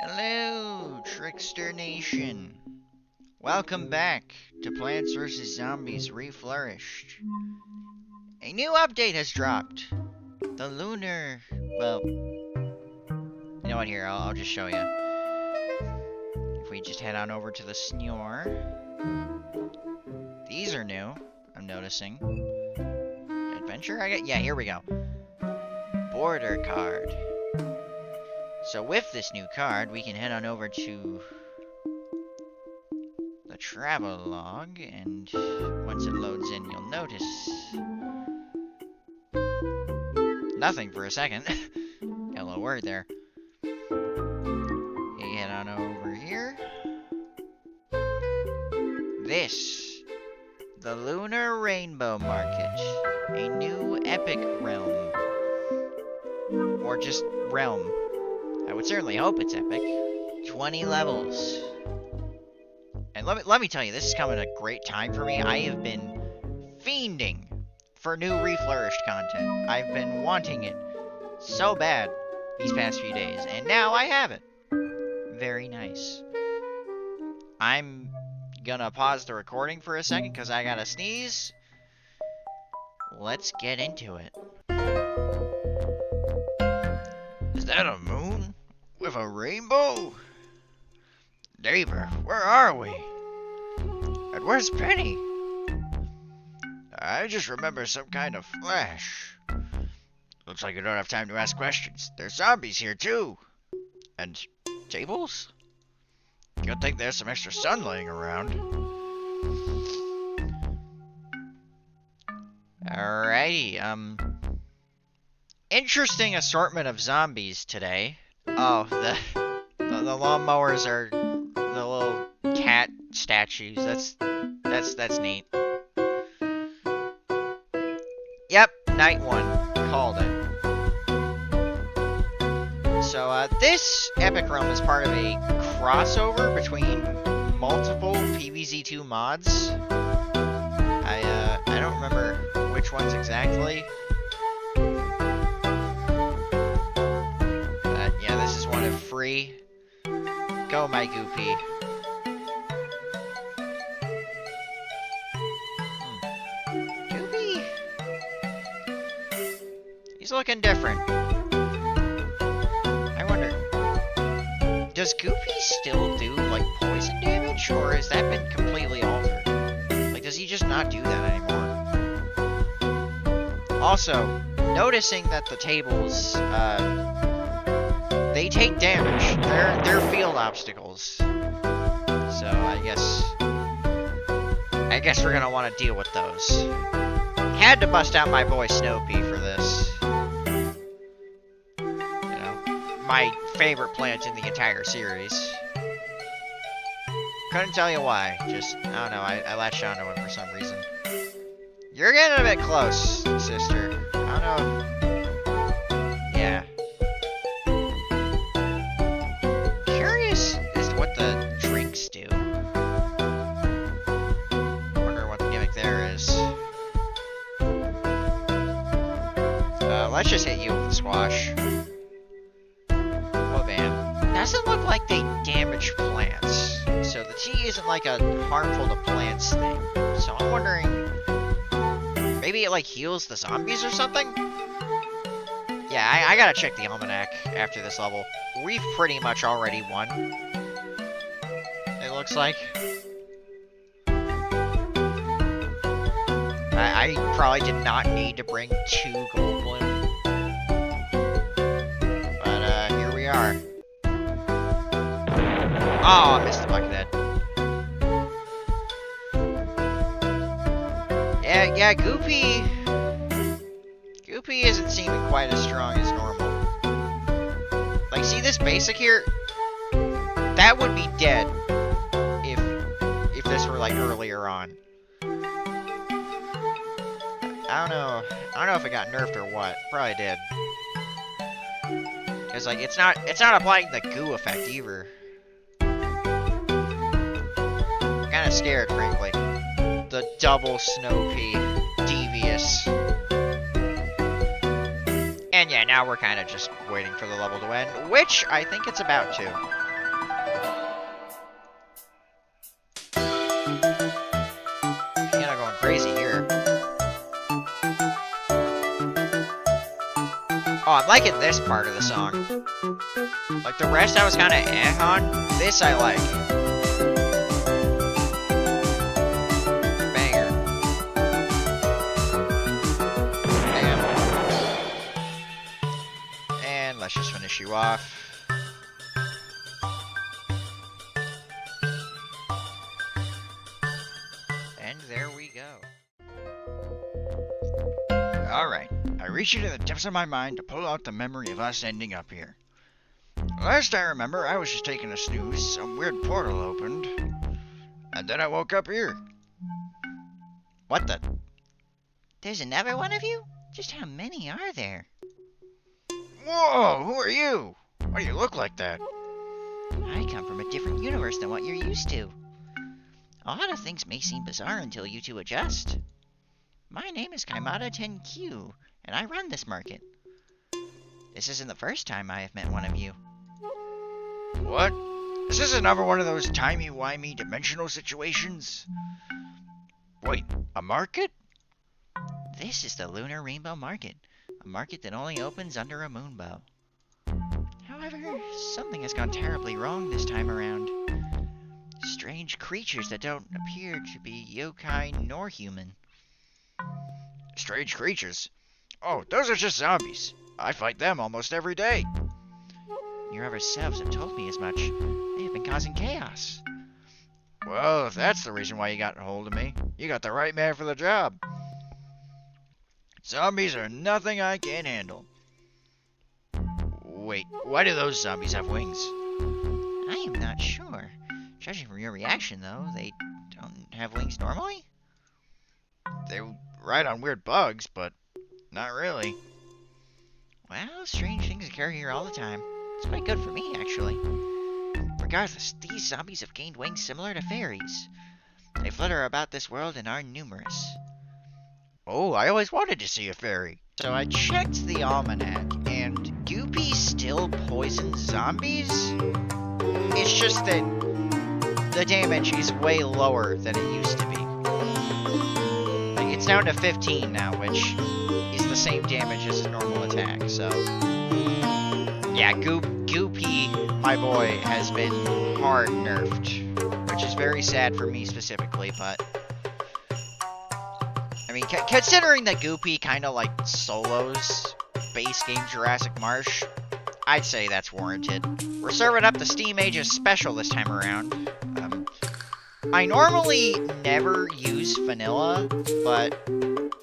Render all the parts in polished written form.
Hello, Trickster Nation. Welcome back to Plants vs. Zombies Reflourished. A new update has dropped. The Lunar... Well, you know what, here, I'll just show you. If we just head on over to the Snore. These are new, I'm noticing. Adventure, yeah, here we go. Border card. So with this new card, we can head on over to the travel log, and once it loads in, you'll notice nothing for a second. Got a little word there. You head on over here. This, the Lunar Rainbow Market, a new epic realm, or just realm. I would certainly hope it's epic. 20 levels. And let me tell you, this is coming at a great time for me. I have been fiending for new Reflourished content. I've been wanting it so bad these past few days, and now I have it. Very nice. I'm gonna pause the recording for a second because I gotta sneeze. Let's get into it. Is that a moon? With a rainbow? Neighbor, where are we? And where's Penny? I just remember some kind of flash. Looks like you don't have time to ask questions. There's zombies here too. And tables? Good thing there's some extra sun laying around. Alrighty, interesting assortment of zombies today. Oh, the lawnmowers are the little cat statues. That's neat. Yep, night one. Called it. So, this epic realm is part of a crossover between multiple PvZ2 mods. I don't remember which ones exactly. Free. Go, my Goopy. Goopy? He's looking different. I wonder, does Goopy still do, like, poison damage? Or has that been completely altered? Like, does he just not do that anymore? Also, noticing that the tables, they take damage. They're field obstacles. So I guess we're gonna want to deal with those. Had to bust out my boy Snowpea for this. You know, my favorite plant in the entire series. Couldn't tell you why. Just, I don't know, I latched onto it for some reason. You're getting a bit close, sister. I don't know. Yeah. Do. Wonder what the gimmick there is. Let's just hit you with the squash. Oh, bam. Doesn't look like they damage plants. So the tea isn't like a harmful to plants thing. So I'm wondering, maybe it like heals the zombies or something? Yeah, I gotta check the almanac after this level. We've pretty much already won. Looks like. I probably did not need to bring 2 gold bloom. But, here we are. Oh, I missed the buckethead. Yeah, Goopy isn't seeming quite as strong as normal. Like, see this basic here? That would be dead. If this were like earlier on. I don't know if it got nerfed or what. Probably did. Cause like it's not applying the goo effect either. I'm kinda scared, frankly. The double Snowpea. Devious. And yeah, now we're kinda just waiting for the level to end, which I think it's about to. Piano going crazy here. Oh, I'm liking this part of the song. Like, the rest I was kind of on. This I like. Banger. Bam. And let's just finish you off. And there we go. Alright, I reached into the depths of my mind to pull out the memory of us ending up here. Last I remember, I was just taking a snooze, some weird portal opened, and then I woke up here. What the? There's another one of you? Just how many are there? Whoa, who are you? Why do you look like that? I come from a different universe than what you're used to. A lot of things may seem bizarre until you two adjust. My name is Kaimata 10Q, and I run this market. This isn't the first time I have met one of you. What? Is this another one of those timey-wimey dimensional situations? Wait, a market? This is the Lunar Rainbow Market, a market that only opens under a moonbow. However, something has gone terribly wrong this time around. Strange creatures that don't appear to be yokai nor human. Strange creatures? Oh, those are just zombies. I fight them almost every day. Your other selves have told me as much. They have been causing chaos. Well, if that's the reason why you got a hold of me, you got the right man for the job. Zombies are nothing I can't handle. Wait, why do those zombies have wings? I am not sure. Judging from your reaction, though, they don't have wings normally? They ride on weird bugs, but not really. Well, strange things occur here all the time. It's quite good for me, actually. Regardless, these zombies have gained wings similar to fairies. They flutter about this world and are numerous. Oh, I always wanted to see a fairy. So I checked the almanac, and Goopy still poisons zombies? It's just that the damage is way lower than it used to be. Like, it's down to 15 now, which is the same damage as a normal attack, so... Yeah, Goopy, my boy, has been hard nerfed, which is very sad for me specifically, but... I mean, considering that Goopy kind of, like, solos base game Jurassic Marsh, I'd say that's warranted. We're serving up the Steam Aegis special this time around. I normally never use vanilla, but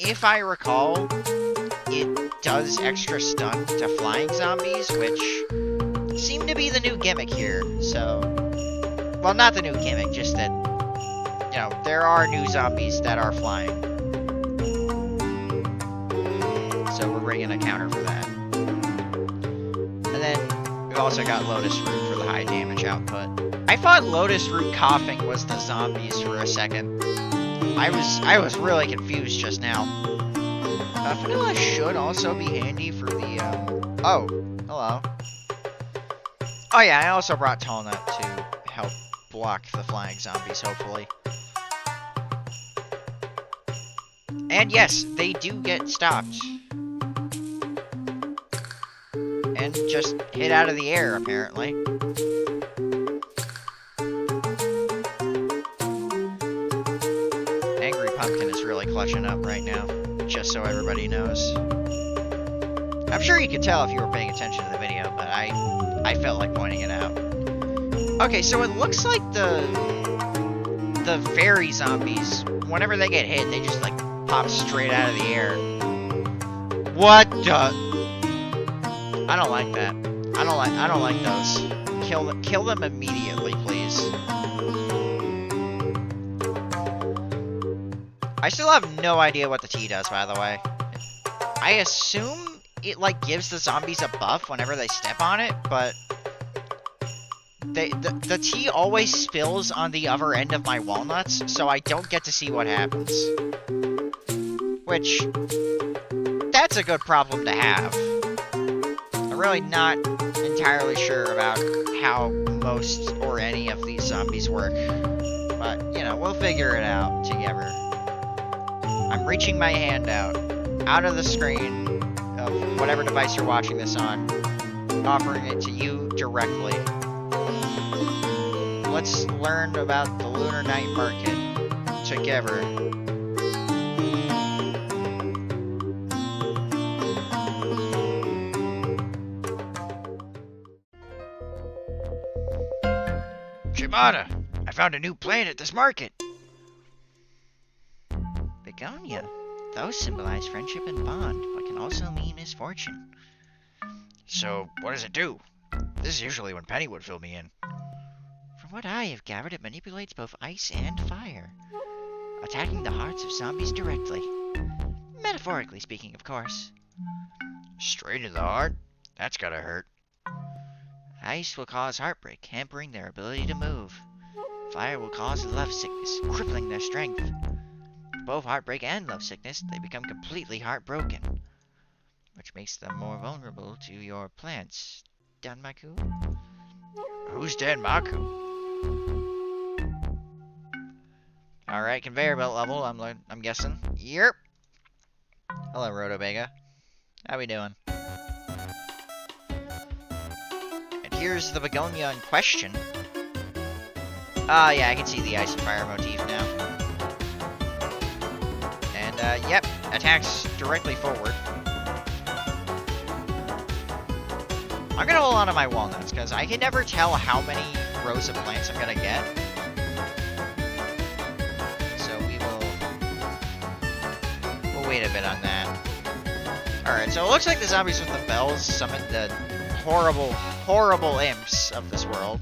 if I recall, it does extra stun to flying zombies, which seem to be the new gimmick here, so... Well, not the new gimmick, just that, you know, there are new zombies that are flying. So we're bringing a counter for that. And then we've also got Lotus Root for the high damage output. I thought Lotus Root coughing was the zombies for a second. I was really confused just now. Vanilla should also be handy for the, Oh, hello. Oh yeah, I also brought Tallnut to help block the flying zombies, hopefully. And yes, they do get stopped. And just hit out of the air, apparently. Angry Pumpkin is really clutching up right now, just so everybody knows. I'm sure you could tell if you were paying attention to the video, but I felt like pointing it out. Okay, so it looks like the fairy zombies, whenever they get hit, they just, like, pop straight out of the air. What the... I don't like that. I don't like those. Kill them immediately, please. I still have no idea what the T does, by the way. I assume it, like, gives the zombies a buff whenever they step on it, but... The T always spills on the other end of my walnuts, so I don't get to see what happens. Which... That's a good problem to have. I'm really not entirely sure about how most or any of these zombies work. But, you know, we'll figure it out together. I'm reaching my hand out of the screen of whatever device you're watching this on, offering it to you directly. Let's learn about the Lunar Night Market together. Shimada, I found a new plant at this market. Begonia. Those symbolize friendship and bond, but can also mean misfortune. So, what does it do? This is usually when Penny would fill me in. From what I have gathered, it manipulates both ice and fire, attacking the hearts of zombies directly. Metaphorically speaking, of course. Straight in the heart? That's gotta hurt. Ice will cause heartbreak, hampering their ability to move. Fire will cause love sickness, crippling their strength. Both heartbreak and love sickness, they become completely heartbroken, which makes them more vulnerable to your plants. Danmaku? Who's Danmaku? Alright, conveyor belt level, I'm guessing. Yep. Hello, Rotobega. How we doing? And here's the begonia in question. Yeah, I can see the ice and fire motif now. And, yep, attacks directly forward. I'm gonna hold on to my walnuts, because I can never tell how many rows of plants I'm gonna get. So we'll wait a bit on that. Alright, so it looks like the zombies with the bells summoned the horrible, horrible imps of this world.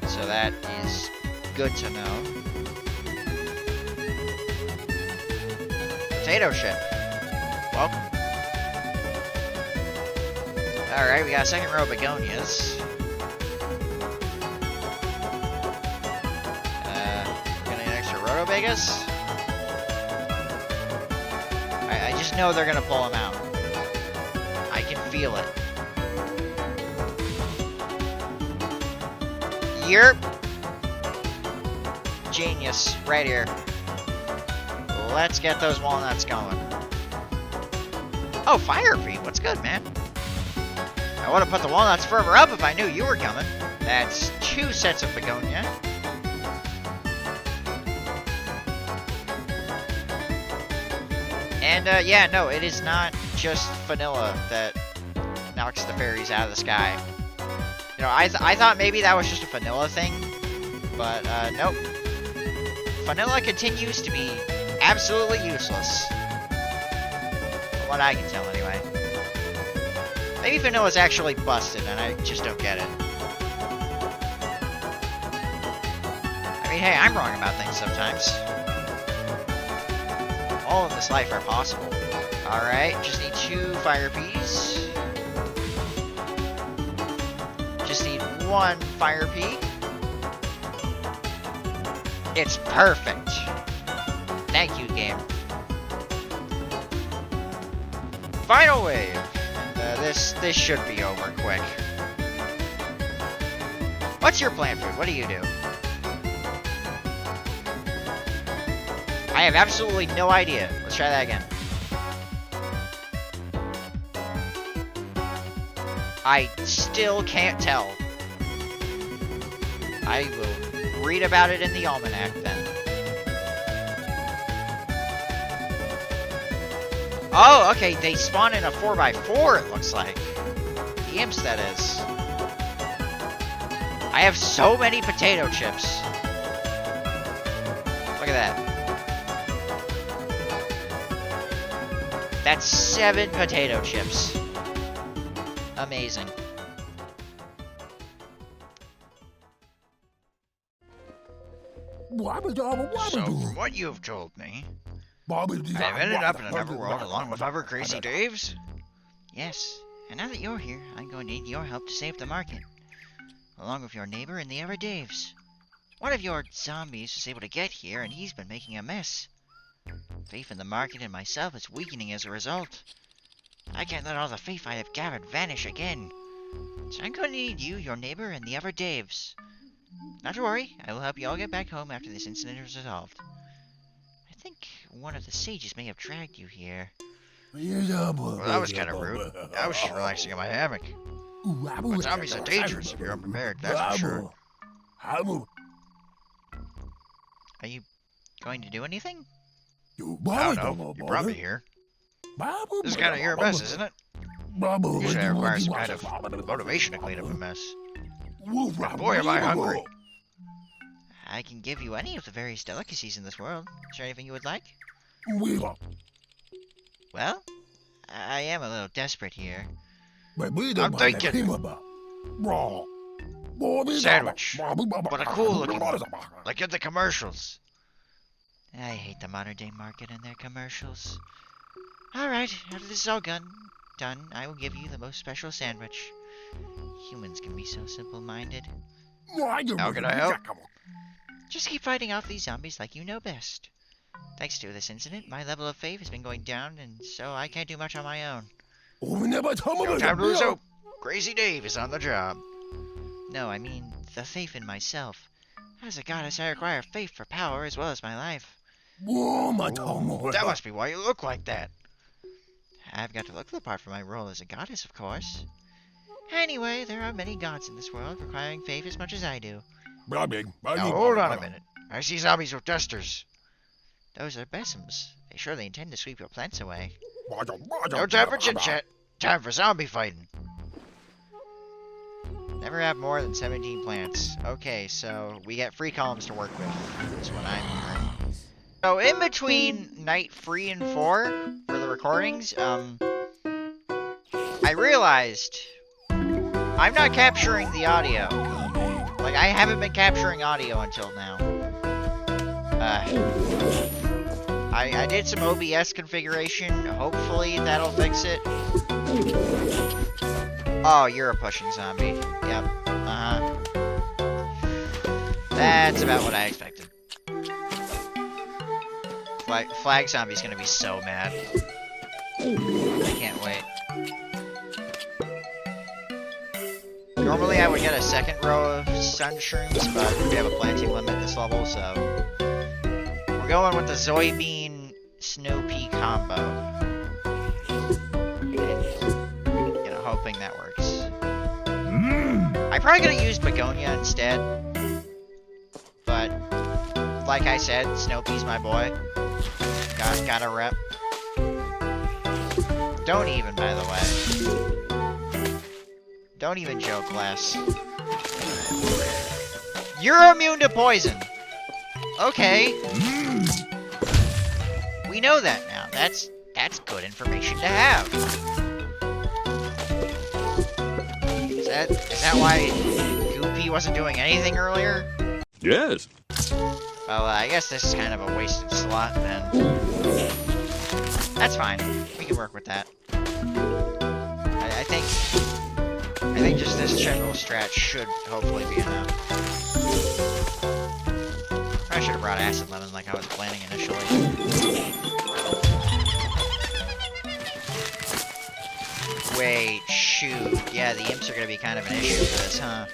So that is good to know. Potato chip. Welcome. Alright, we got a second row of begonias. We're gonna get extra rotobegas. I just know they're gonna pull them out. I can feel it. Yerp. Genius, right here. Let's get those walnuts going. Oh, fire fiend, what's good, man? I would have put the walnuts further up if I knew you were coming. That's 2 sets of begonia. And, yeah, no, it is not just vanilla that knocks the fairies out of the sky. You know, I thought maybe that was just a vanilla thing, but, nope. Vanilla continues to be absolutely useless. From what I can tell, anyway. Maybe vanilla's actually busted, and I just don't get it. I mean, hey, I'm wrong about things sometimes. All in this life are possible. Alright, just need 2 fire peas. Just need 1 fire pea. It's perfect. Thank you, game. Final wave. And this should be over quick. What's your plant food? What do you do? I have absolutely no idea. Let's try that again. I still can't tell. I will read about it in the almanac then. Oh, okay, they spawn in a 4x4, it looks like. The imps, that is. I have so many potato chips. Look at that. That's 7 potato chips. Amazing. So, from what you have told me, I've ended up in another world along with other crazy Daves? Yes, and now that you're here, I'm going to need your help to save the market, along with your neighbor and the other Daves. One of your zombies was able to get here, and he's been making a mess. Faith in the market and myself is weakening as a result. I can't let all the faith I have gathered vanish again. So I'm going to need you, your neighbor, and the other Daves. Not to worry, I will help you all get back home after this incident is resolved. I think one of the sages may have dragged you here. Well, that was kind of rude. I was just relaxing in my hammock. But zombies are dangerous if you're unprepared, that's for sure. Are you going to do anything? I don't know. You brought me here. This is kind of your mess, isn't it? Usually I require some kind of motivation to clean up a mess. But boy, am I hungry. I can give you any of the various delicacies in this world. Is there anything you would like? Well, I am a little desperate here. I'm thinking sandwich, but a cool looking one, like in the commercials. I hate the modern day market and their commercials. Alright, after this is all done, I will give you the most special sandwich. Humans can be so simple-minded. How can I help? Just keep fighting off these zombies like you know best. Thanks to this incident, my level of faith has been going down, and so I can't do much on my own. No time to lose hope. Crazy Dave is on the job. No, I mean the faith in myself. As a goddess, I require faith for power as well as my life. Ooh, that must be why you look like that. I've got to look the part for my role as a goddess, of course. Anyway, there are many gods in this world requiring faith as much as I do. Now hold on a minute. I see zombies with dusters. Those are besoms. They surely intend to sweep your plants away. No time for chit-chat. Time for zombie fighting. Never have more than 17 plants. Okay, so we get free columns to work with. That's what I'm hearing. So in between night 3 and 4 for the recordings, I realized I'm not capturing the audio. Like, I haven't been capturing audio until now. I did some OBS configuration. Hopefully that'll fix it. Oh, you're a pushing zombie. Yep. Uh-huh. That's about what I expected. Flag zombie's gonna be so mad. I can't wait. Normally I would get a second row of sun shrooms, but we have a planting limit this level, so we're going with the soybean snow pea combo. And, you know, hoping that works. I'm probably gonna use begonia instead, but like I said, snow pea's my boy. Got a rep. Don't even, by the way. Don't even joke, Les. You're immune to poison! Okay. We know that now. That's good information to have. Is that why Goopy wasn't doing anything earlier? Yes. Well, I guess this is kind of a wasted slot, then. That's fine. We can work with that. I think just this general strat should hopefully be enough. I should have brought acid lemon like I was planning initially. Wait, shoot. Yeah, the imps are gonna be kind of an issue for this, huh?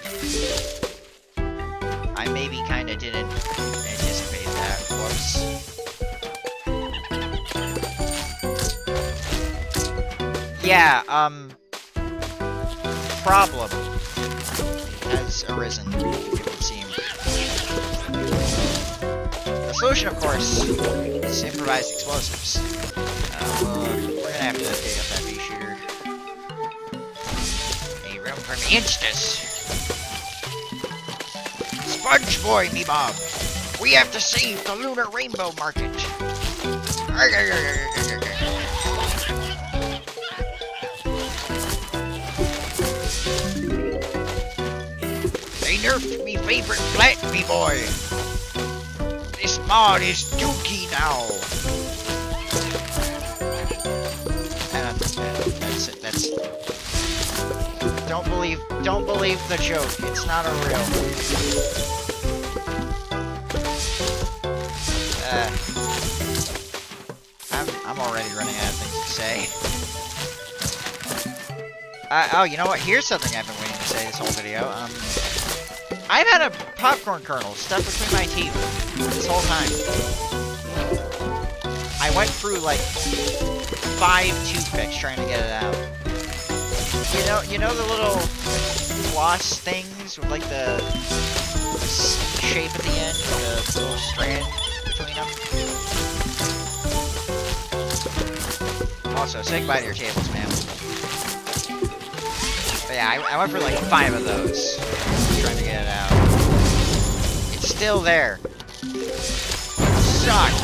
I maybe kinda didn't anticipate that. Whoops. Yeah, problem has arisen, it would seem. The solution, of course, is improvised explosives. We're gonna have to dig up that bee shooter. A room for me instas. Sponge boy, me bob. We have to save the Lunar Rainbow Market. They nerfed me favorite plant, me boy. This mod is dookie now. That's don't believe the joke. It's not a real. I'm already running out of things to say. Oh, you know what? Here's something I've been waiting to say this whole video. I've had a popcorn kernel stuck between my teeth this whole time. I went through like 5 toothpicks trying to get it out. You know the little floss things with like the shape at the end, the little strand between them. Also, say goodbye to your tables, man. But yeah, I went for like 5 of those, trying to get it out. It's still there. Sucks.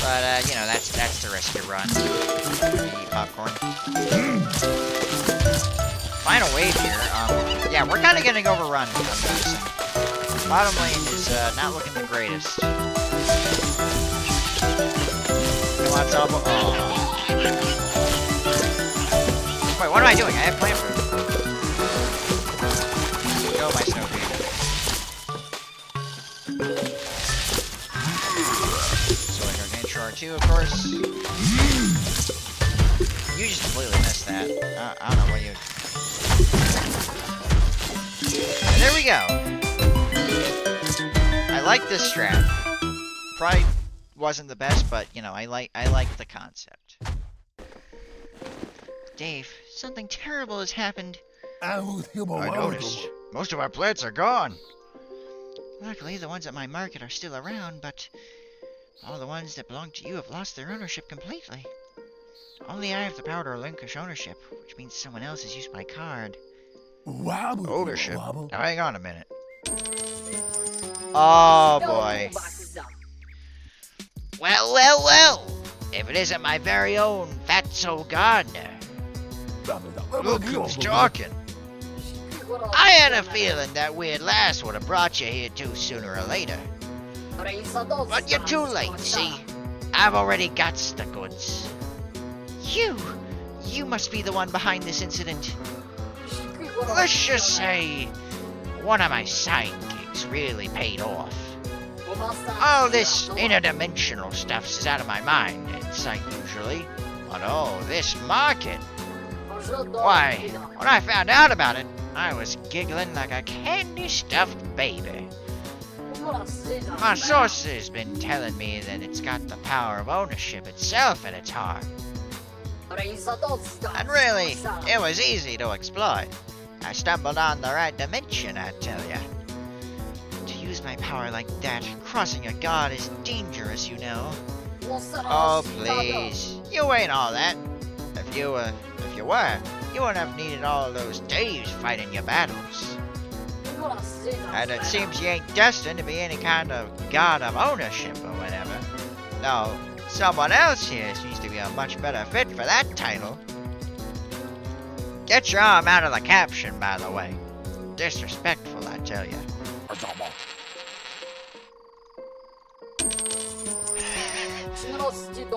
But you know, that's the risk you run. The popcorn. Final wave here. Yeah, we're kind of getting overrun. I'm noticing. Bottom lane is not looking the greatest. Come on, Sabo. Oh. Wait, what am I doing? I have plant food. Go, my snow pea. Soy Gargantua R2, of course. You just completely missed that. I don't know what you... And there we go. I like this strat. Probably wasn't the best, but, you know, I like the concept. Dave, something terrible has happened. I noticed. Most of our plants are gone. Luckily, the ones at my market are still around, but all the ones that belong to you have lost their ownership completely. Only I have the power to relinquish ownership, which means someone else has used my card. Ownership? Now hang on a minute. Oh boy. Well. If it isn't my very own fatso gardener. Look who's talking. I had a feeling that we at last would have brought you here too sooner or later. But you're too late, see? I've already got the goods. You must be the one behind this incident. Let's just say one of my side gigs really paid off. All this interdimensional stuff is out of my mind and sight usually. But oh, this market. Why, when I found out about it, I was giggling like a candy-stuffed baby. My source's been telling me that it's got the power of ownership itself at its heart. And really, it was easy to exploit. I stumbled on the right dimension, I tell ya. To use my power like that, crossing a god is dangerous, you know. Oh, please. You ain't all that. If you were, you wouldn't have needed all those days fighting your battles. And it seems you ain't destined to be any kind of god of ownership or whatever. No, someone else here seems to be a much better fit for that title. Get your arm out of the caption, by the way. Disrespectful, I tell ya.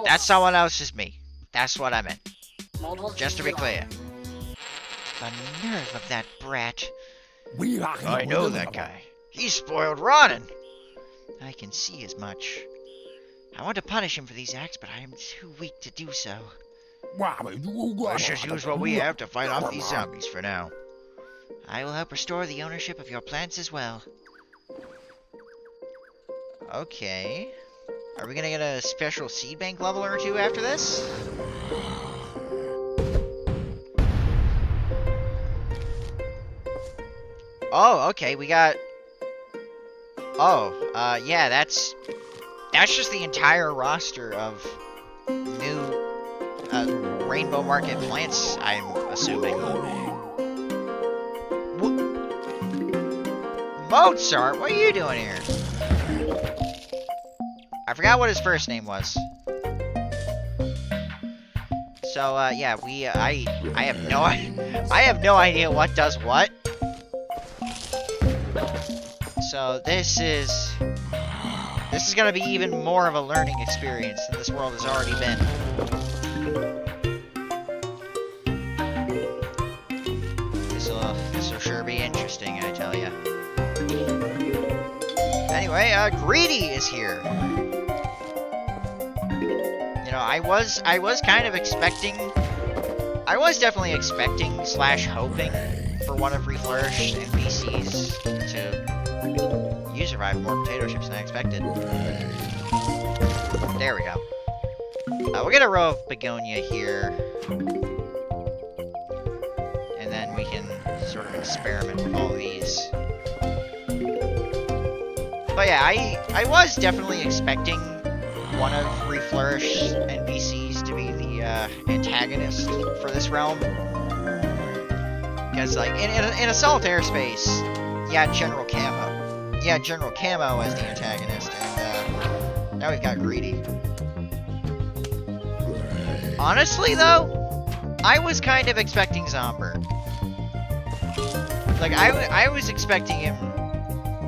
That someone else is me. That's what I meant. Just to be clear. The nerve of that brat. I know that guy. He's spoiled rotten. I can see as much. I want to punish him for these acts, but I am too weak to do so. Let's just use what we have to fight off these zombies for now. I will help restore the ownership of your plants as well. Okay. Are we gonna get a special seed bank level or two after this? Oh, okay, we got... Oh, yeah, that's just the entire roster of new, Rainbow Market plants, I'm assuming. Mozart, what are you doing here? I forgot what his first name was. So, yeah, I have no idea what does what. So this is gonna be even more of a learning experience than this world has already been. This'll sure be interesting, I tell ya. Anyway, Greedy is here. You know, I was kind of expecting... I was definitely expecting / hoping for one of Reflourished NPCs to use revive more potato chips than I expected. There we go. We'll get a row of begonia here. And then we can sort of experiment with all these. But yeah, I was definitely expecting one of Reflourished NPCs to be the antagonist for this realm. Because, like, in a solitaire space, you had General Camo. You had General Camo as the antagonist, and now we've got Greedy. Honestly, though, I was kind of expecting Zomber. Like, I was expecting him...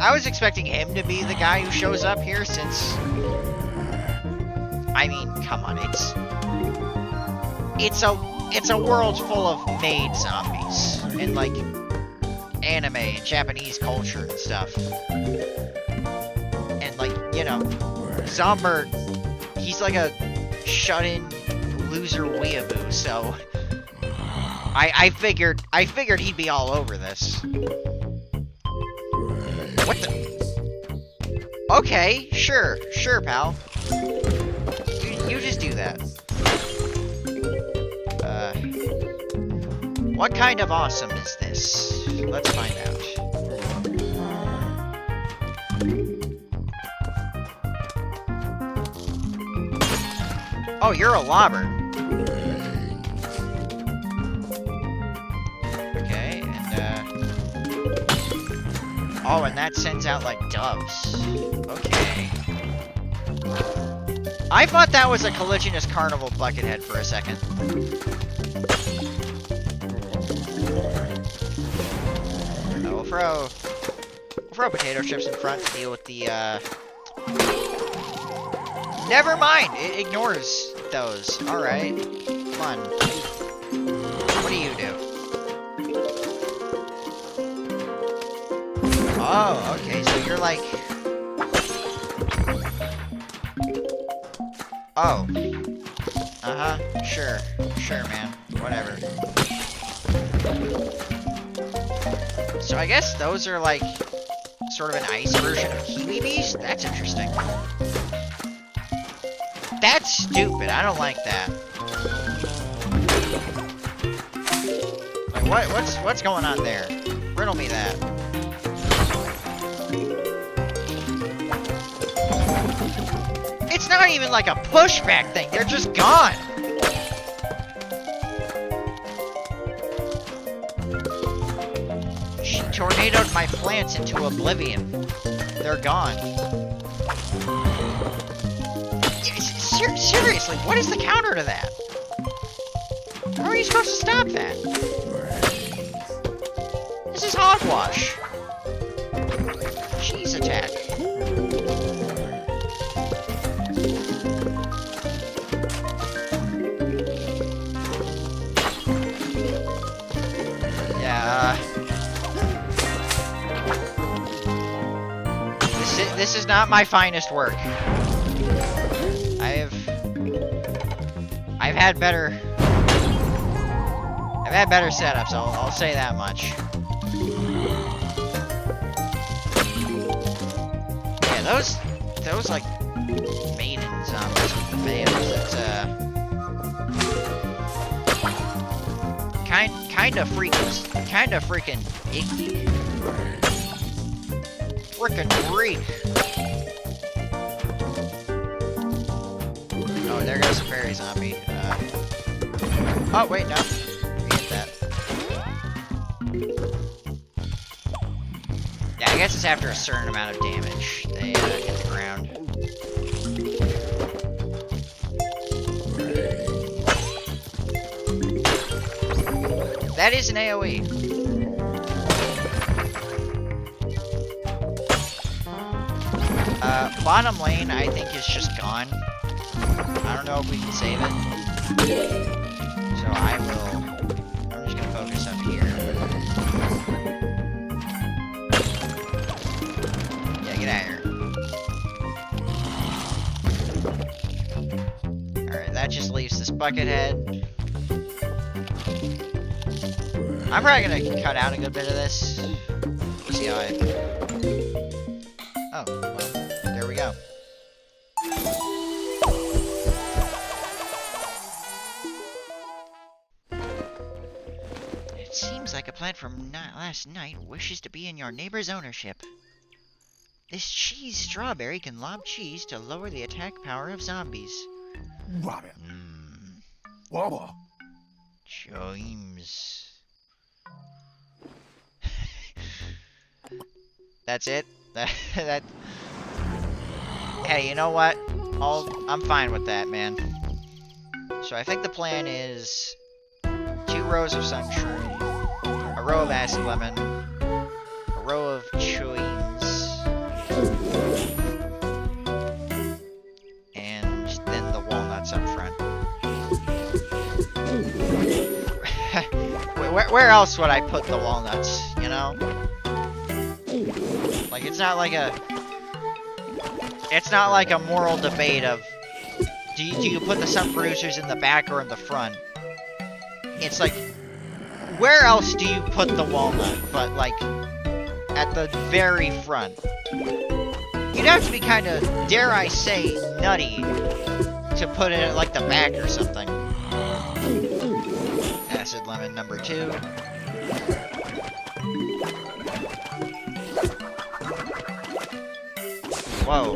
I was expecting him to be the guy who shows up here, since... I mean, come on, it's a world full of made zombies, and, like, anime and Japanese culture and stuff. And, like, you know, Zomber, he's like a shut-in loser weeaboo, so... I figured he'd be all over this. What the? Okay, sure, pal. You just do that. What kind of awesome is this? Let's find out. Oh, you're a lobber. Okay, and oh, and that sends out, like, doves. Okay. I thought that was a Colliginous Carnival Buckethead for a second. We'll throw potato chips in front to deal with the, Never mind! It ignores those. Alright. Fun. What do you do? Oh, okay, so you're like... Oh. Uh-huh. Sure, man. Whatever. So I guess those are like sort of an ice version of Kiwi Bees? That's interesting. That's stupid. I don't like that. Like what's going on there? Riddle me that. It's not even like a pushback thing. They're just gone. She tornadoed my plants into oblivion. They're gone. Seriously, what is the counter to that? How are you supposed to stop that? This is hogwash. Cheese attack. This is not my finest work. I've had better setups, I'll say that much. Yeah, those like maiden zombies with the veils, it's kinda freaking icky. Frickin' freak. Oh, there goes a fairy zombie. Oh, wait, no. Forget that. Yeah, I guess it's after a certain amount of damage they hit the ground. That is an AoE. Bottom lane, I think, is just gone. I don't know if we can save it. So I'm just gonna focus up here. Yeah, get out of here. Alright, that Buckethead. I'm probably gonna cut out a good bit of this. We'll see how Oh, well, there we go. It seems like a plant from last night wishes to be in your neighbor's ownership. This cheese strawberry can lob cheese to lower the attack power of zombies. Chimes. That's it? that. Hey, you know what? I'm fine with that, man. So I think the plan is 2 rows of sunshine, a row of acid lemon, a row of chimes, and then the walnuts up front. Where else would I put the walnuts, you know? Like, it's not like a moral debate of do you put the sun producers in the back or in the front? It's like, where else do you put the walnut but like at the very front? You'd have to be kind of, dare I say, nutty to put it at like the back or something. Acid lemon number 2. Whoa.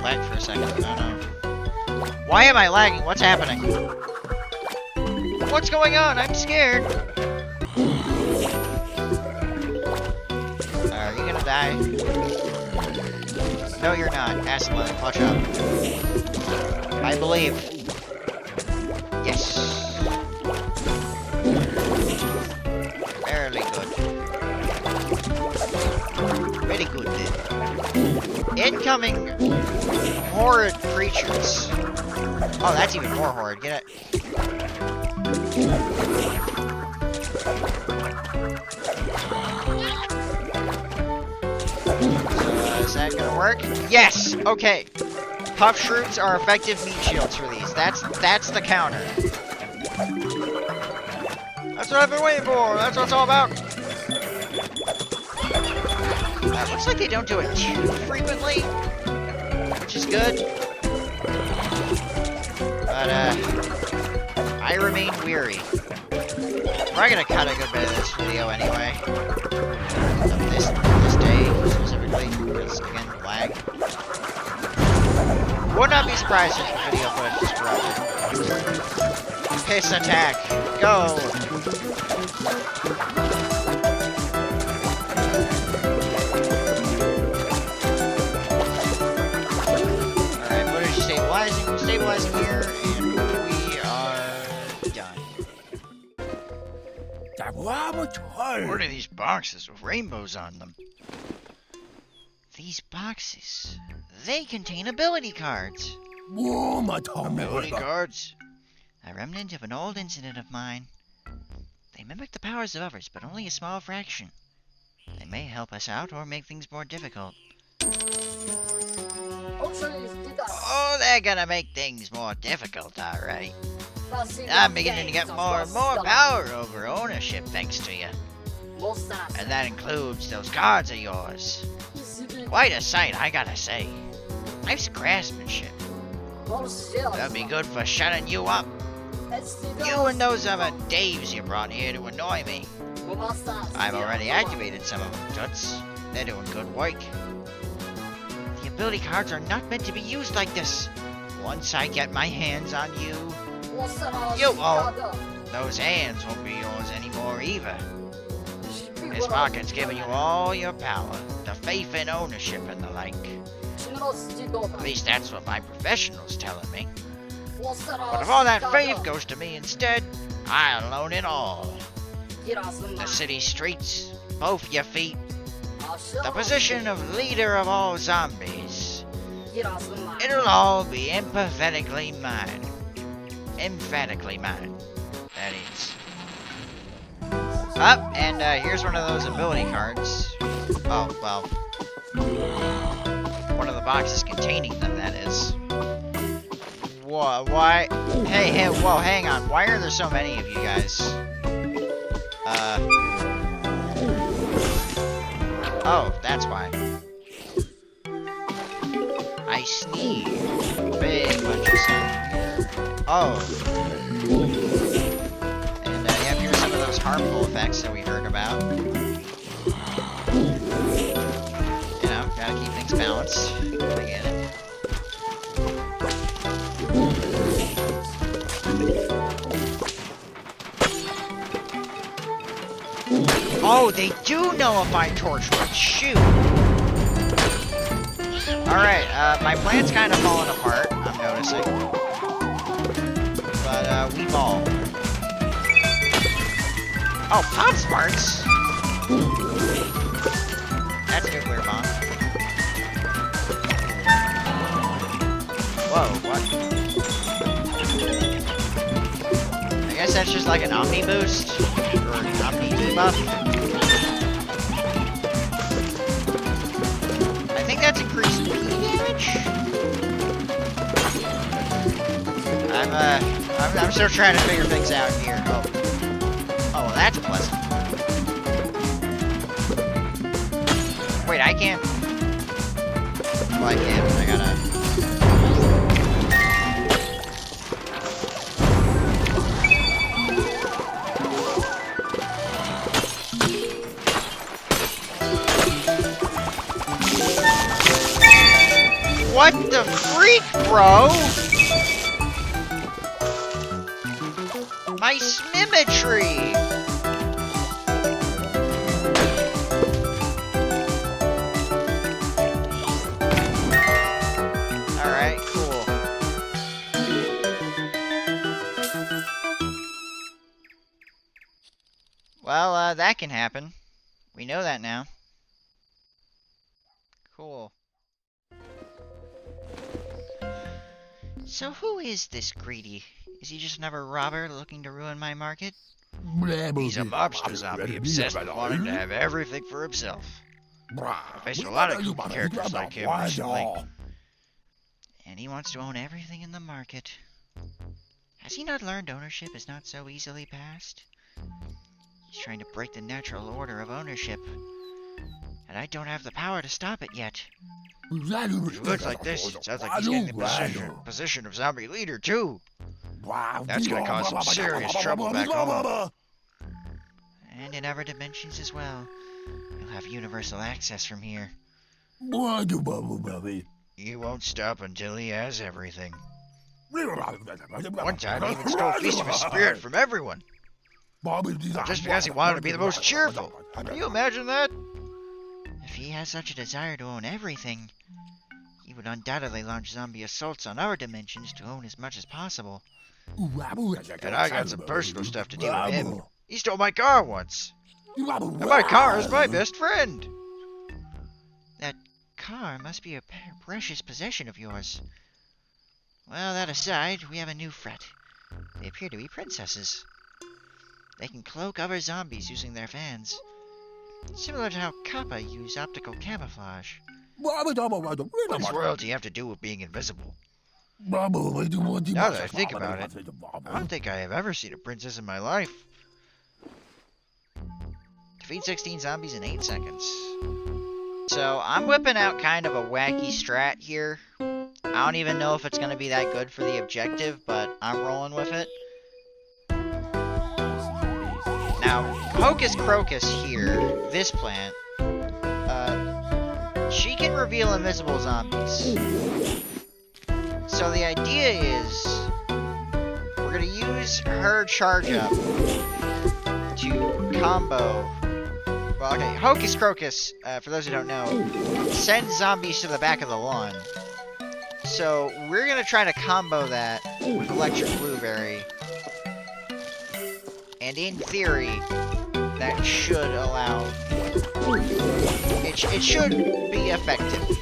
Lag for a second. Oh no. Why am I lagging? What's happening? What's going on? I'm scared. Are you gonna die? No, you're not. Acid lemon. Watch out. I believe. Yes. Fairly good. Very good. Incoming horrid creatures. Oh, that's even more horrid. Get it? Is that gonna work? Yes! Okay. Puff Shroots are effective meat shields for these. That's the counter. That's what I've been waiting for. That's what it's all about. Looks like they don't do it too frequently, which is good. But, I remain weary. We're gonna cut a good bit of this video anyway. Of this day, specifically, because, again, lag. Would not be surprised if the video footage is corrupted. Piss attack. Go! Stabilizing here, and we are done. What are these boxes with rainbows on them? These boxes, they contain ability cards. Ability cards? A remnant of an old incident of mine. They mimic the powers of others, but only a small fraction. They may help us out or make things more difficult. Oh, they're gonna make things more difficult, alright. I'm beginning to get more and more power over ownership thanks to you. And that includes those cards of yours. Quite a sight, I gotta say. Nice craftsmanship. That'll be good for shutting you up. You and those other Daves you brought here to annoy me. I've already activated some of them, Toots. They're doing good work. The ability cards are not meant to be used like this. Once I get my hands on you, you won't. Those hands won't be yours anymore either. This market's giving you all your power, the faith in ownership and the like. At least that's what my professional's telling me. But if all that faith goes to me instead, I'll own it all. The city streets, both your feet, the position of leader of all zombies. It'll all be emphatically mine. Emphatically mine. That is. Up, and here's one of those ability cards. Oh, well. One of the boxes containing them, that is. Why? Hey, whoa, hang on. Why are there so many of you guys? Oh, that's why. I sneeze. Big bunch of sound. Oh. And, yeah, here's some of those harmful effects that we heard about. You know, gotta keep things balanced. I get it. Oh, they do know if I torchwood. Shoot. Alright, my plan's kind of falling apart, I'm noticing. But, we ball. Oh, pop sparks? That's a nuclear bomb. Whoa, what? I guess that's just like an Omni boost? Or an Omni debuff? I think that's increased P damage? I'm still trying to figure things out here. Oh, well, that's pleasant. Wait, I can't... Well, I can't. I gotta... What the freak, bro? My symmetry! Alright, cool. Well, that can happen. We know that now. Cool. So who is this greedy? Is he just another robber looking to ruin my market? He's a mobster zombie obsessed with wanting to have everything for himself. I've faced a lot of kooky characters like him recently. And he wants to own everything in the market. Has he not learned ownership is not so easily passed? He's trying to break the natural order of ownership. And I don't have the power to stop it yet. If it looks like this, it sounds like he's getting the position of zombie leader, too. That's gonna cause some serious trouble back home. And in other dimensions as well. You'll have universal access from here. He won't stop until he has everything. One time he even stole a piece of his spirit from everyone. Just because he wanted to be the most cheerful. Can you imagine that? If he has such a desire to own everything, he would undoubtedly launch zombie assaults on our dimensions to own as much as possible. And I got some personal stuff to do with him. He stole my car once. And my car is my best friend. That car must be a precious possession of yours. Well, that aside, we have a new threat. They appear to be princesses. They can cloak other zombies using their fans. Similar to how Kappa use optical camouflage. What does royalty have to do with being invisible? Now that I think about it, I don't think I have ever seen a princess in my life. Defeat 16 zombies in 8 seconds. So, I'm whipping out kind of a wacky strat here. I don't even know if it's going to be that good for the objective, but I'm rolling with it. Now, Hocus Crocus here, this plant, she can reveal invisible zombies. So the idea is, we're going to use her charge up to combo. Well, okay, Hocus Crocus, for those who don't know, sends zombies to the back of the lawn. So we're going to try to combo that with Electric Blueberry. And in theory, that should allow... It should be effective,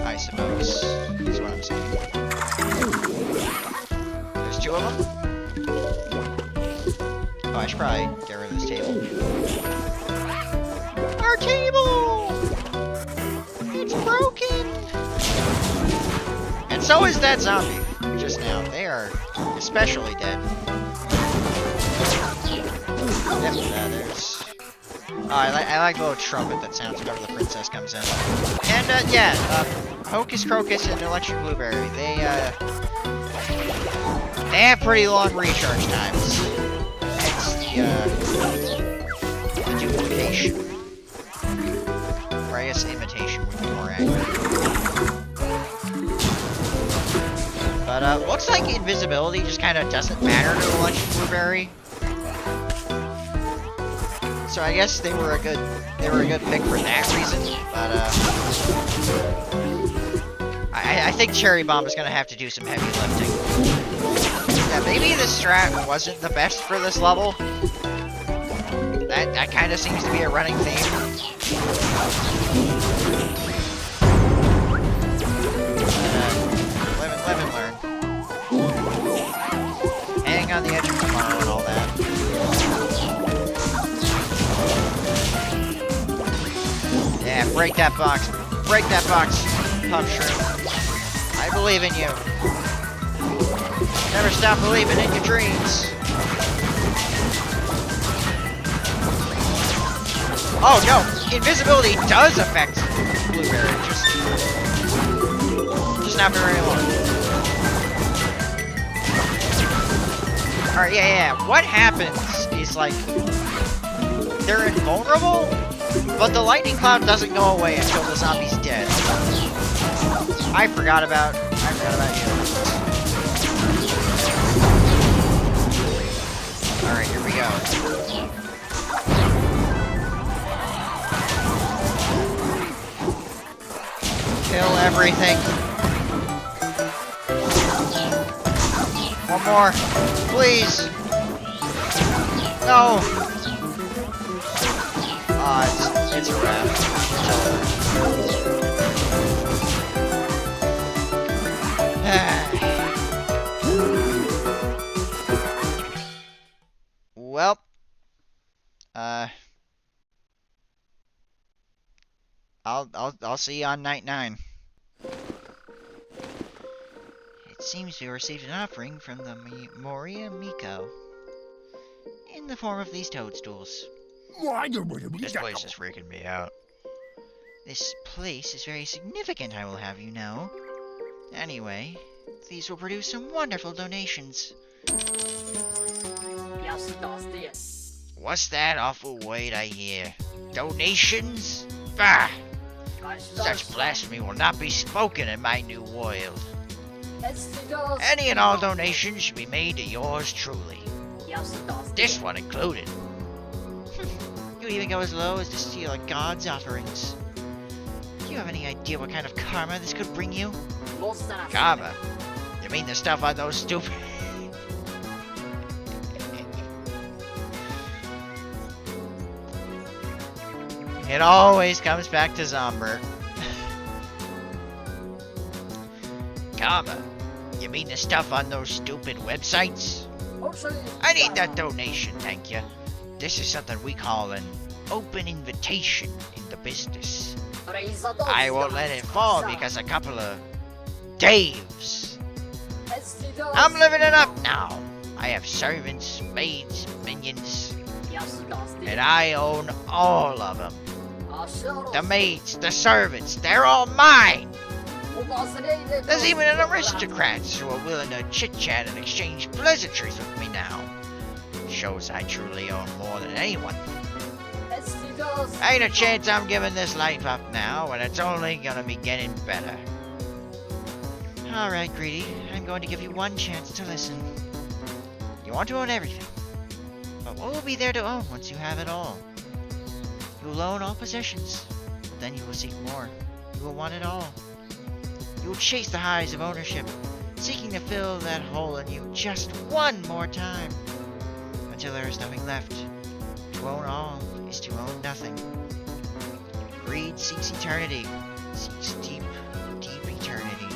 I suppose, is what I'm saying. There's 2 of them? Oh, I should probably get rid of this table. Our table! It's broken! And so is that zombie. just now. They are especially dead. Yep, there's... Oh, I like the little trumpet that sounds whenever the princess comes in. And, yeah, Hocus Crocus and Electric Blueberry, they have pretty long recharge times. It's the duplication. Or I guess imitation would be more accurate. But, looks like invisibility just kind of doesn't matter to Electric Blueberry. So I guess they were a good pick for that reason, but I think Cherry Bomb is gonna have to do some heavy lifting. Yeah, maybe the strat wasn't the best for this level. That kind of seems to be a running theme. Live and learn. Hang on the edge of tomorrow and all that. Yeah, break that box. Break that box, Puff Shrimp. I believe in you. Never stop believing in your dreams. Oh no! Invisibility does affect Blueberry. Just not for very long. Alright, yeah. What happens is, like, they're invulnerable, but the lightning cloud doesn't go away until the zombie's dead. I forgot about you. Alright, here we go. Kill everything. One more. Please. No. It's a wrap. Well, I'll see you on night 9. It seems we received an offering from the Moria Miko in the form of these toadstools. This place is freaking me out. This place is very significant, I will have you know. Anyway, these will produce some wonderful donations. What's that awful word I hear? Donations? Bah! Such blasphemy will not be spoken in my new world. Any and all donations should be made to yours truly. This one included. You even go as low as to steal a god's offerings. Do you have any idea what kind of karma this could bring you? Karma? You mean the stuff on those stupid... It always comes back to Zombert. Karma? You mean the stuff on those stupid websites? I need that donation, thank you. This is something we call an open invitation in the business. I won't let it fall because a couple of Daves. I'm living it up now. I have servants, maids, minions, and I own all of them. The maids, the servants, they're all mine. There's even an aristocrats who are willing to chit-chat and exchange pleasantries with me now. Shows I truly own more than anyone. Ain't a chance I'm giving this life up now, and it's only gonna be getting better. Alright, Greedy, I'm going to give you one chance to listen. You want to own everything, but what will be there to own once you have it all? You will own all possessions, but then you will seek more. You will want it all. You will chase the highs of ownership, seeking to fill that hole in you just one more time, until there is nothing left. To own all is to own nothing. Greed seeks eternity, seeks deep, deep eternity.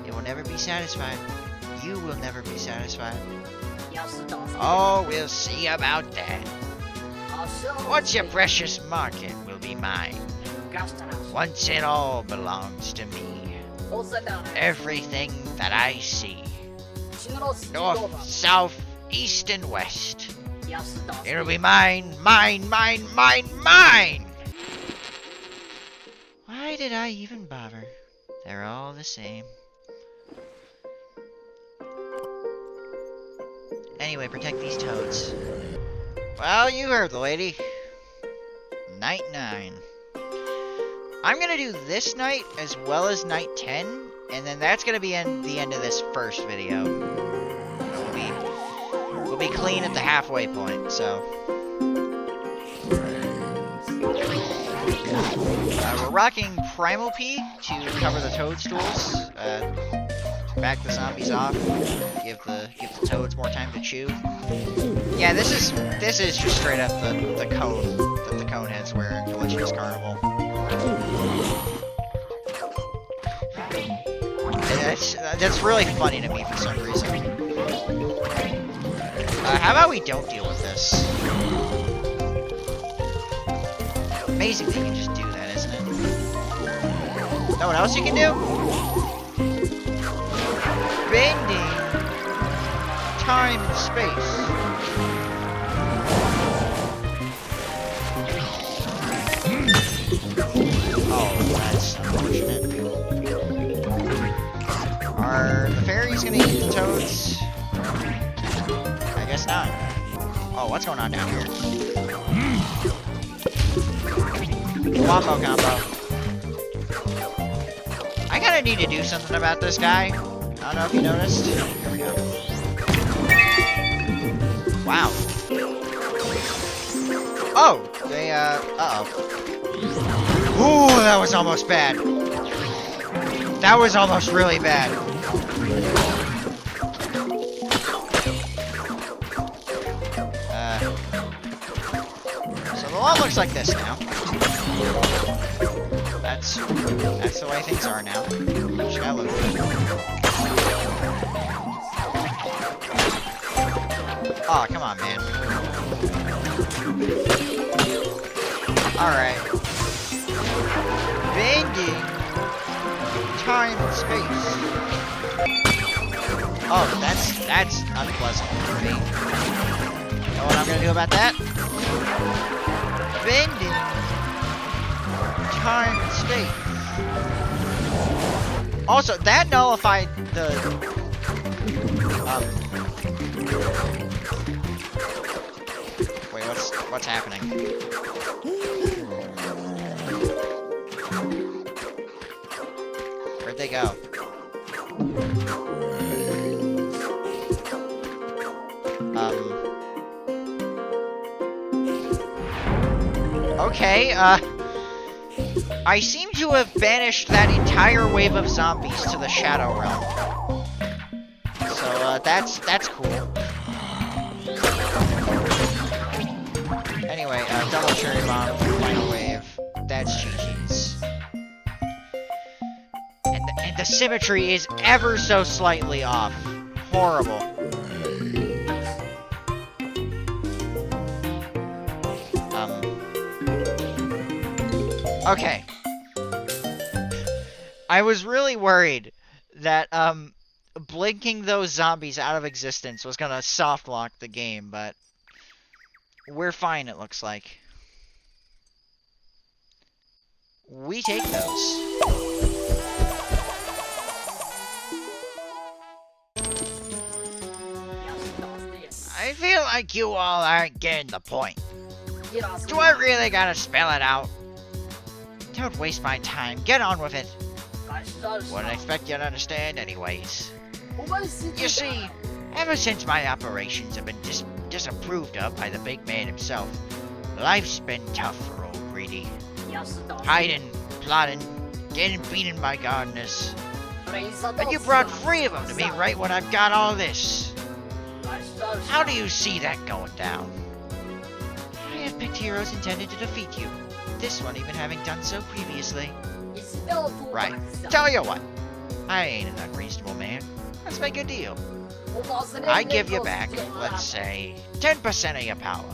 It will never be satisfied. You will never be satisfied. Oh, we'll see about that. Once your precious market will be mine. Once it all belongs to me. everything that I see. North, south, east, and west. It'll be mine, mine, mine, mine, mine! Why did I even bother? They're all the same. Anyway, protect these toads. Well, you heard the lady. Night 9. I'm gonna do this night as well as night 10, and then that's gonna be the end of this first video. We'll be clean at the halfway point, so. We're rocking Primal P to cover the toadstools. Back the zombies off. Give the toads more time to chew. Yeah, this is just straight up the cone that the cone head's wearing. Delicious Carnival. That's really funny to me for some reason. How about we don't deal with this? Amazing that you can just do that, isn't it? Know what else you can do? Bending time and space. Oh, that's unfortunate. Are the fairies gonna eat the toads? I guess not. Oh, what's going on down here? Wombo combo. I kinda need to do something about this guy. I don't know if you noticed. Here we go. Wow. Oh! They, uh-oh. Ooh, that was almost bad. That was almost really bad. So the lawn looks like this now. That's the way things are now. Just gotta look good. Aw, come on, man. Alright. Bending time and space. Oh, that's unpleasant for me. Know what I'm gonna do about that? Bending time and space. Also, that nullified the wait, what's happening? Where'd they go? Okay, I seem to have banished that entire wave of zombies to the Shadow Realm. So, that's cool. Anyway, double cherry bomb, final wave. That's GG's. And the symmetry is ever so slightly off. Horrible. Okay. I was really worried that, blinking those zombies out of existence was gonna soft lock the game, but we're fine, it looks like. We take those. I feel like you all aren't getting the point. Do I really gotta spell it out? Don't waste my time. Get on with it. Wouldn't expect you to understand anyways. You see, ever since my operations have been disapproved of by the big man himself, life's been tough for old Greedy. Hiding, plotting, getting beaten by gardeners. And you brought 3 of them to me right when I've got all this. How do you see that going down? I have picked heroes intended to defeat you. This one even having done so previously. Right. Tell you what. I ain't an unreasonable man. Let's make a deal. I give you back, let's say, 10% of your power.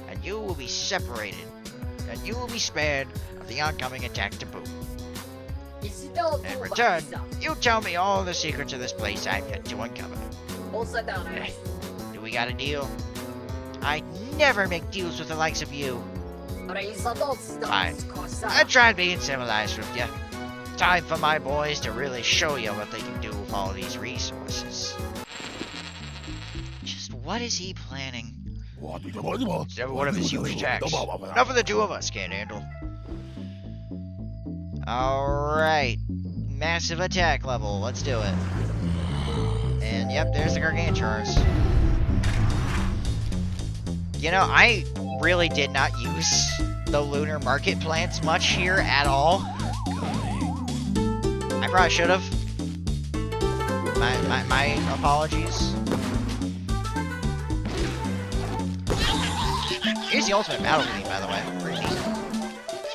And you will be separated. And you will be spared of the oncoming attack to boot. In return, you tell me all the secrets of this place I've yet to uncover. Do we got a deal? I never make deals with the likes of you. Fine. I tried being civilized with you. Time for my boys to really show you what they can do with all these resources. Just what is he planning? It's never one of his huge attacks. Enough of the two of us can't handle. Alright. Massive attack level. Let's do it. And yep, there's the Gargantuars. You know, I really did not use the Lunar Market plants much here at all. I probably should have. My apologies. Here's the ultimate battle weed, by the way. Pretty neat.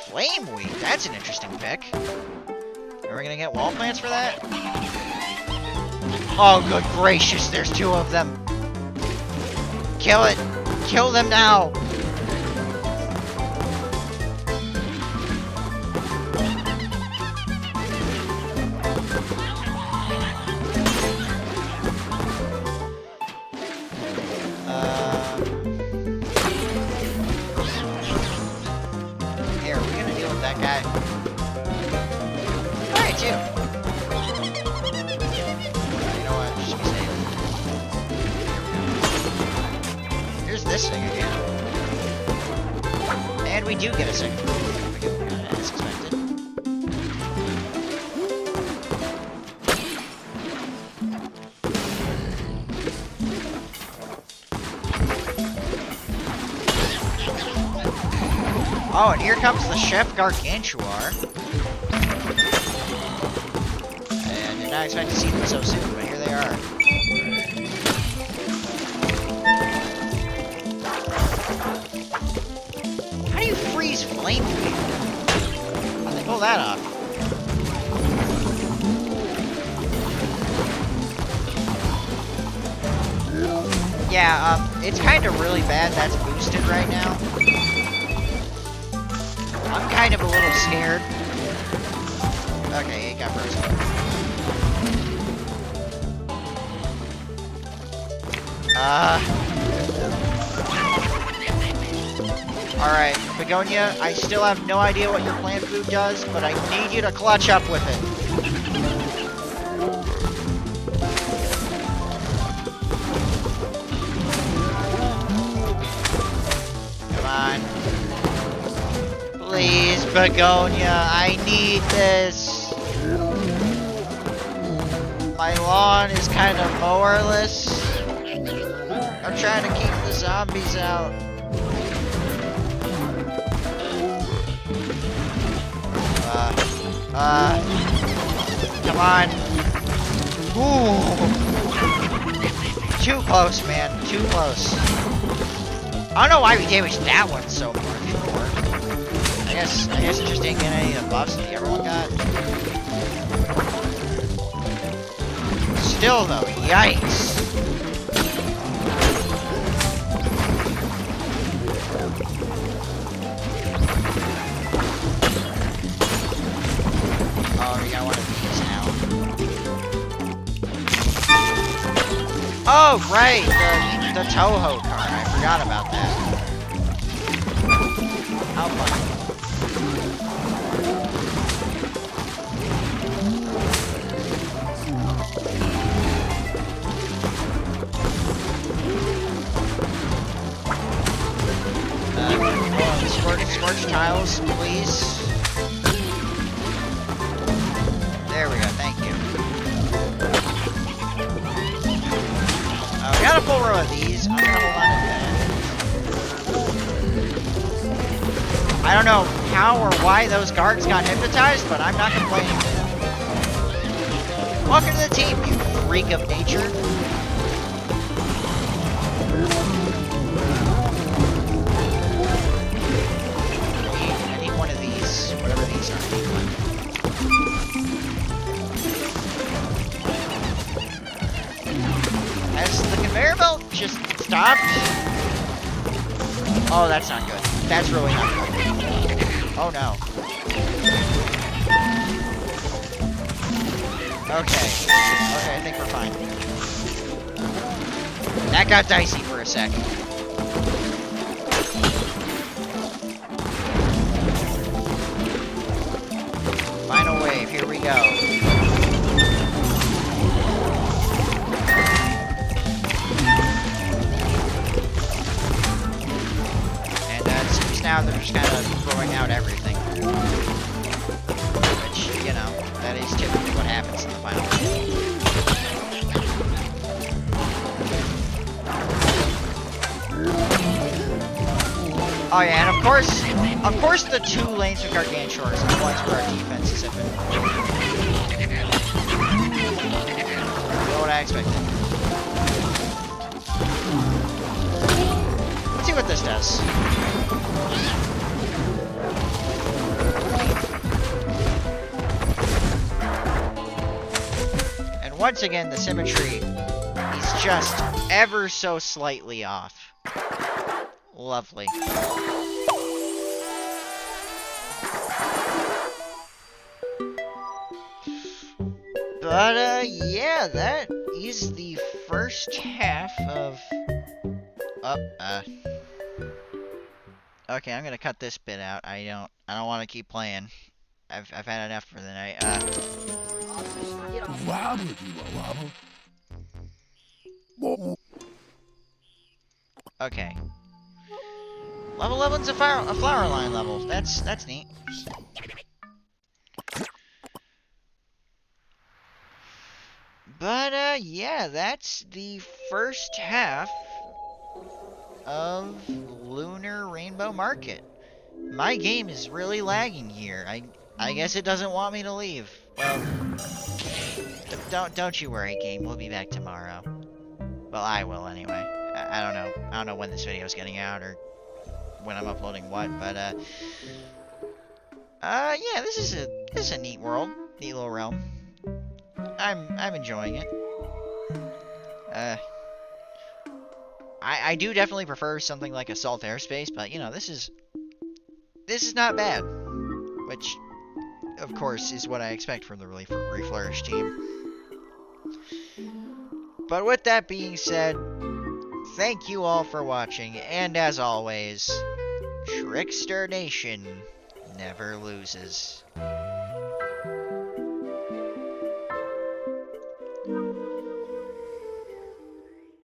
Flame weed. That's an interesting pick. Are we gonna get wall plants for that? Oh, good gracious! There's two of them. Kill it! Kill them now! Here, are we gonna deal with that guy? Alright, too. You know what? Just be safe. Here's this thing again. And we do get a second. As expected. Oh, and here comes the Chef Gargantuar. And did not expect to see them so soon, but here they are. How do you freeze flame weed? How'd they pull that off? Yeah, it's kind of really bad that's boosted right now. I'm kind of a little scared. Okay, it got frozen. Alright, Begonia, I still have no idea what your plant food does, but I need you to clutch up with it. Come on. Please, Begonia, I need this. My lawn is kind of mowerless. I'm trying to keep the zombies out. Come on. Ooh. Too close, man. Too close. I don't know why we damaged that one so much. I guess it just didn't get any of the buffs that everyone got. Still though, yikes. Oh, we got one of these now. Oh, right, the Toho card. I forgot about that. How fun. Scorch tiles, please. There we go, thank you. We got a full row of these. I'm gonna hold on to that. I don't know how or why those guards got hypnotized, but I'm not complaining. Welcome to the team, you freak of nature. Whatever these are. Has the conveyor belt just stopped? Oh, that's not good. That's really not good. Oh no. Okay. Okay, I think we're fine. That got dicey for a sec. Final wave, here we go. And it seems now they're just kind of throwing out everything. Which, you know, that is typically what happens in the final wave. Oh yeah, and of course the 2 lanes with Gargantuars are the ones where our defenses have been. What I expected. Let's see what this does. And once again, the symmetry is just ever so slightly off. Lovely. But, yeah, that is the first half of... Okay, I'm gonna cut this bit out. I don't want to keep playing. I've had enough for the night. Okay. Level 11's a flower line level. That's neat. But, yeah, that's the first half of Lunar Rainbow Market. My game is really lagging here. I guess it doesn't want me to leave. Well, don't you worry, game. We'll be back tomorrow. Well, I will anyway. I don't know. I don't know when this video is getting out or when I'm uploading what, but yeah, this is a neat world, neat little realm. I'm enjoying it. I do definitely prefer something like Assault Airspace, but you know, this is not bad. Which, of course, is what I expect from the Reflourished team. But with that being said, thank you all for watching, and as always, Trickster Nation never loses.